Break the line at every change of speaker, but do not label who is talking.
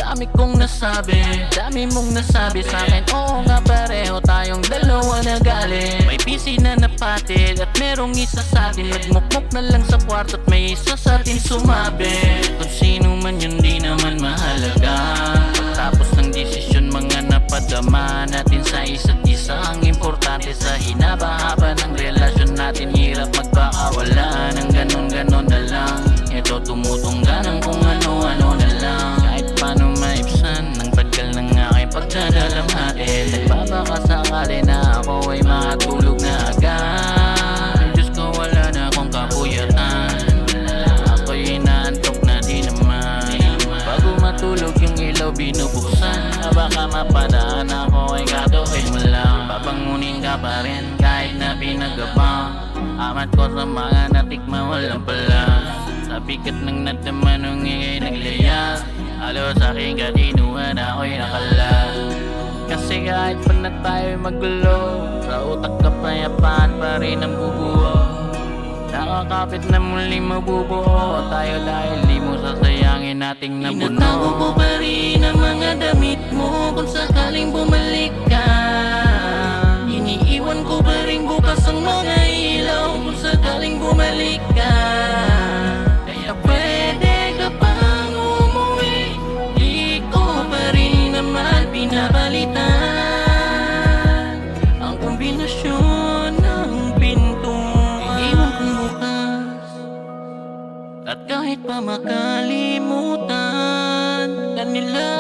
dami kong nasabi, dami mong nasabi sa'kin. Oo nga, pareho tayong dalawa na galing. May PC na napatid at merong isa sa'tin. Nagmukmuk na lang sa kwarto at may isa sa'tin sumabi. Kung sino man yun di naman mahalaga. Pagtapos ng desisyon, mga napadama natin sa isa't isa. Ang importante sa hinaba-haba ng relasyon natin, hirap magpakawala ng ganon-ganon na lang. Ito tumutungga ng kung ano-ano na lang. Kahit paano maibsan ng tagal ng aking pagdadalamhati. Nagbabaka sakali na ako ay makatulog na agad. Diyos ko, wala na akong kapuyatan. Ako'y inaantok na di naman. Bago matulog yung ilaw binubuksan. Baka mapadaan ako ay gagawin mo lang. Babangunin ka pa rin kahit na pinagabang. Amat ko sa mga natikma walang pala. Sa bigat ng nadama nung ingay naglayas. Halos aking katinuan ako'y nakalas. Kasi kahit pa na tayo'y magulo, sa utak kapayapaan pa rin ang bubuo. Nakakapit na muling mabubuo tayo dahil di mo sasayangin nating nabuno. Inatago ko pa rin ang mga damit mo kung sakaling bumalik ka. Iniiwan ko pa rin bukas ang mga ilaw kung sakaling bumalik ka. Kaya pwede ka pang umuwi, di ko pa rin naman pinapalitan ang kombinasyon ng pintong iwan kong bukas. At kahit pa makalimutan kanila